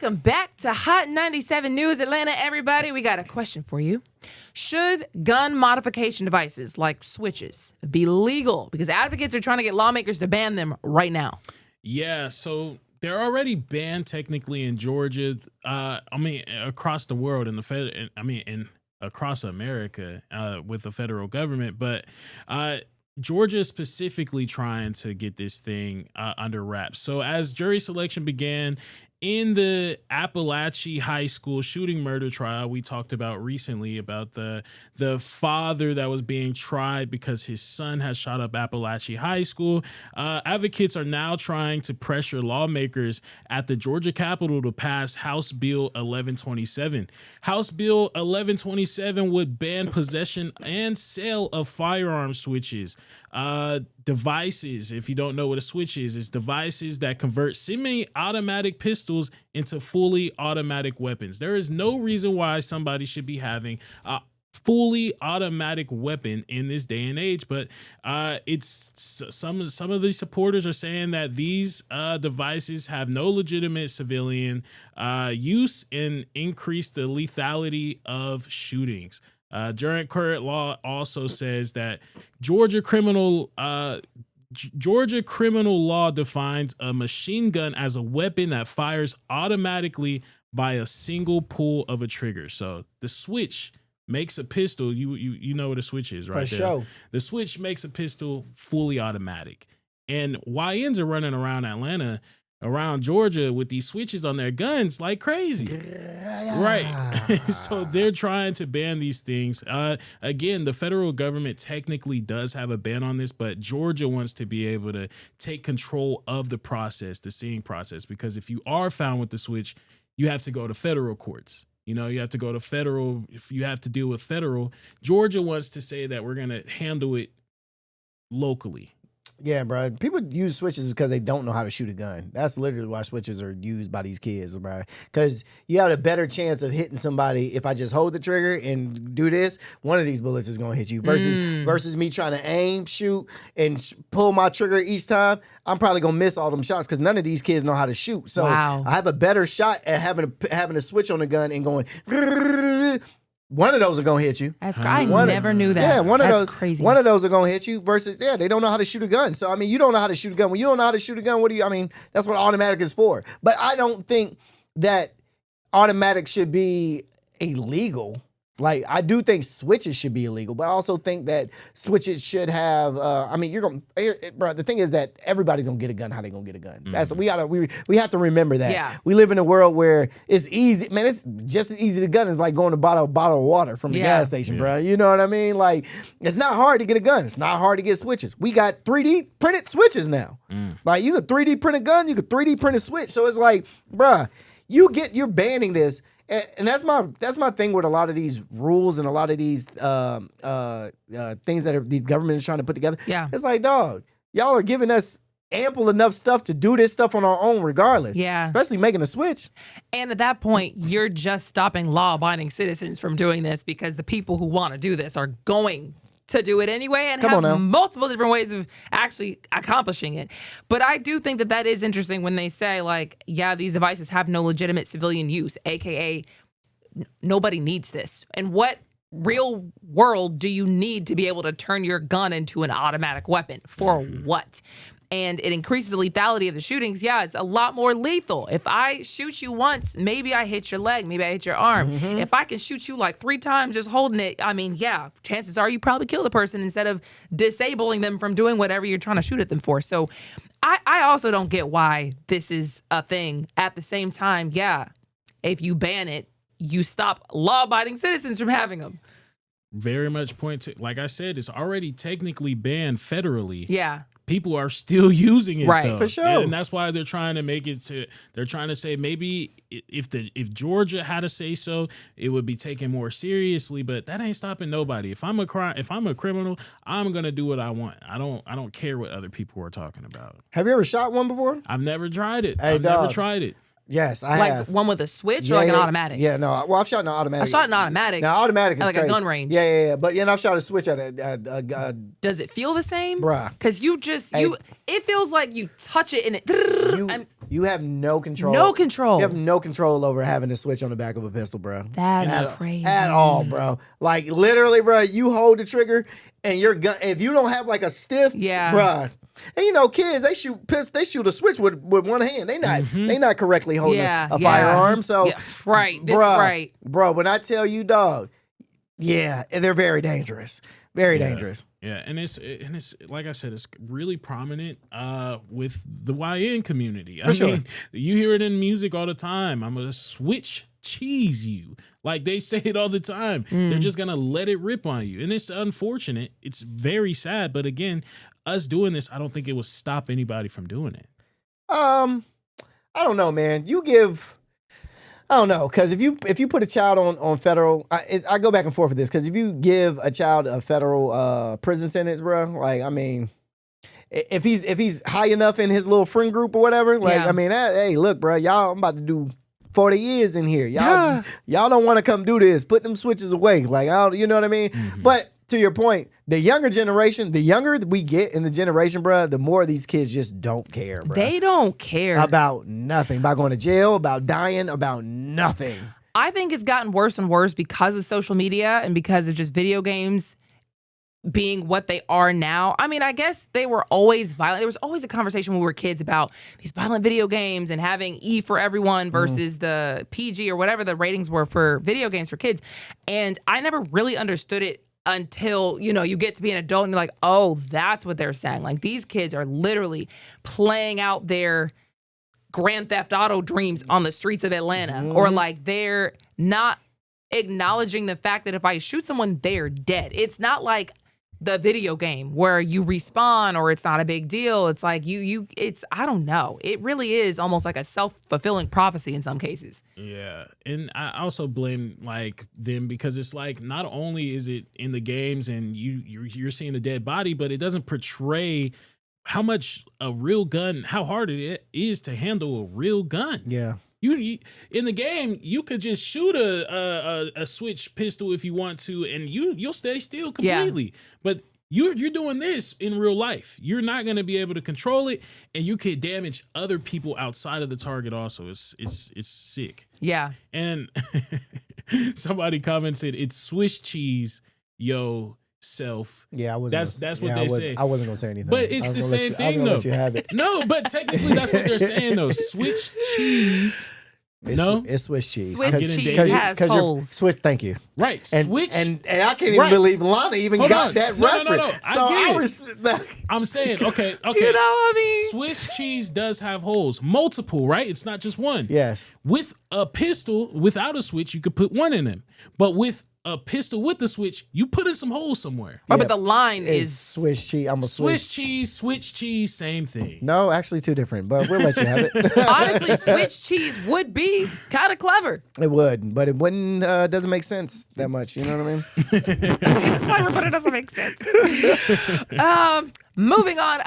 Welcome back to Hot 97 News Atlanta, everybody. We got a question for you. Should gun modification devices like switches be legal? Because advocates are trying to get lawmakers to ban them right now. Yeah, so they're already banned technically in Georgia. Across the world across America with the federal government. But Georgia is specifically trying to get this thing under wraps. So as jury selection began in the Appalachia High School shooting murder trial we talked about recently, about the father that was being tried because his son has shot up Appalachia High School, advocates are now trying to pressure lawmakers at the Georgia Capitol to pass House Bill 1127. House Bill 1127 would ban possession and sale of firearm switches. Devices, if you don't know what a switch is devices that convert semi-automatic pistols into fully automatic weapons. There is no reason why somebody should be having a fully automatic weapon in this day and age, but it's some of the supporters are saying that these devices have no legitimate civilian use and increase the lethality of shootings. Current law also says that Georgia criminal law defines a machine gun as a weapon that fires automatically by a single pull of a trigger. So the switch makes a pistol. You know what a switch is, right? For sure. The switch makes a pistol fully automatic. And YNs are running around Atlanta, around Georgia with these switches on their guns like crazy. Right. So they're trying to ban these things. Again, the federal government technically does have a ban on this, but Georgia wants to be able to take control of the process, the seeing process, because if you are found with the switch, you have to go to federal courts. You have to go to federal. If you have to deal with federal, Georgia wants to say that we're going to handle it locally. Yeah, bro. People use switches because they don't know how to shoot a gun. That's literally why switches are used by these kids, bro. Because you have a better chance of hitting somebody if I just hold the trigger and do this. One of these bullets is gonna hit you. Versus me trying to aim, shoot, and pull my trigger each time. I'm probably gonna miss all them shots because none of these kids know how to shoot. So I have a better shot at having a switch on the gun and going. One of those are gonna hit you. That's crazy. I never knew that. Yeah, That's crazy. One of those are gonna hit you. Versus, they don't know how to shoot a gun. So you don't know how to shoot a gun. When you don't know how to shoot a gun, that's what automatic is for. But I don't think that automatic should be illegal. Like, I do think switches should be illegal, but I also think that switches should have. The thing is that everybody's gonna get a gun. How they gonna get a gun? That's we have to remember that. Yeah. We live in a world where it's easy. Man, it's just as easy to gun as like going to buy a bottle of water from the gas station, bro. You know what I mean? Like, it's not hard to get a gun. It's not hard to get switches. We got 3D printed switches now. Like, you could 3D print a gun. You could 3D print a switch. So it's like, bruh, you're banning this. And that's my thing with a lot of these rules and a lot of these things that the government is trying to put together. Yeah. It's like, dog, y'all are giving us ample enough stuff to do this stuff on our own regardless. Yeah. Especially making a switch. And at that point, you're just stopping law-abiding citizens from doing this because the people who want to do this are going to do it anyway and have multiple different ways of actually accomplishing it. But I do think that is interesting when they say, like, these devices have no legitimate civilian use, aka nobody needs this. And what real world do you need to be able to turn your gun into an automatic weapon? For what? And it increases the lethality of the shootings. Yeah, it's a lot more lethal. If I shoot you once, maybe I hit your leg, maybe I hit your arm. If I can shoot you like 3 times just holding it, chances are you probably kill the person instead of disabling them from doing whatever you're trying to shoot at them for. So I also don't get why this is a thing. At the same time, if you ban it, you stop law-abiding citizens from having them. Very much point to, like I said, it's already technically banned federally. Yeah. People are still using it, right? Though. For sure, and that's why they're trying to make it to. They're trying to say maybe if Georgia had to say so, it would be taken more seriously. But that ain't stopping nobody. If I'm a criminal, I'm gonna do what I want. I don't care what other people are talking about. Have you ever shot one before? I've never tried it. Hey, I've never tried it. Yes, I like have. One with a switch or like an automatic? Yeah, no. Well, I've shot an automatic. I shot an automatic. Now, automatic is like crazy. A gun range. Yeah. But I've shot a switch at a Does it feel the same? Bruh. Because it feels like you touch it and it. You have no control. No control. You have no control over having a switch on the back of a pistol, bro. That's crazy. At all, bro. Like literally, bro. You hold the trigger and your gun. If you don't have like a stiff, bro. And you know, kids they shoot a switch with one hand. They not correctly holding a firearm. So right, this right, bro. When I tell you, dog, they're very dangerous. Very dangerous. Yeah, and it's like I said, it's really prominent with the YN community. I mean, you hear it in music all the time. I'm gonna switch cheese you. Like they say it all the time. They're just gonna let it rip on you. And it's unfortunate. It's very sad. But again, us doing this, I don't think it will stop anybody from doing it. I don't know, man. I don't know, because if you put a child on federal, I go back and forth with this, because if you give a child a federal prison sentence, bro, like, I mean, if he's high enough in his little friend group or whatever, like, I mean, hey, look, bro, I'm about to do 40 years in here. Y'all don't want to come do this. Put them switches away. Like, you know what I mean? But to your point, the younger generation, the younger we get in the generation, bro, the more these kids just don't care, bro. They don't care about nothing, about going to jail, about dying, about nothing. I think it's gotten worse and worse because of social media and because of just video games being what they are now. I mean, I guess they were always violent. There was always a conversation when we were kids about these violent video games and having E for everyone versus the PG or whatever the ratings were for video games for kids. And I never really understood it until, you get to be an adult and you're like, oh, that's what they're saying. Like, these kids are literally playing out their Grand Theft Auto dreams on the streets of Atlanta. Or like they're not acknowledging the fact that if I shoot someone, they're dead. It's not like the video game where you respawn or it's not a big deal. It's like it's, I don't know. It really is almost like a self-fulfilling prophecy in some cases. Yeah. And I also blame like them because it's like, not only is it in the games and you're seeing a dead body, but it doesn't portray how much a real gun, how hard it is to handle a real gun. Yeah. You in the game, you could just shoot a switch pistol if you want to, and you'll stay still completely. Yeah. But you're doing this in real life. You're not going to be able to control it, and you could damage other people outside of the target. Also, it's sick. Yeah. And somebody commented, "It's Swiss cheese, yo." Self. Yeah, I was. That's what they say. I wasn't gonna say anything, but it's the same thing though. Let you have it. No, but technically that's what they're saying though. Swiss cheese. It's Swiss cheese. Swiss cheese has holes. Swiss, thank you. Right. Switch. And I can't even believe Lana even got that reference. No. I'm saying, okay. You know what I mean? Swiss cheese does have holes. Multiple, right? It's not just one. Yes. With a pistol, without a switch, you could put one in them. But with a pistol with the switch, you put in some holes somewhere. Oh, but the line is Swiss cheese. Swiss cheese, Swiss cheese, same thing. No, actually two different, but we'll let you have it. Honestly, Swiss cheese would be kind of clever. It would, but it wouldn't. Doesn't make sense that much. You know what I mean? It's clever, but it doesn't make sense. Moving on.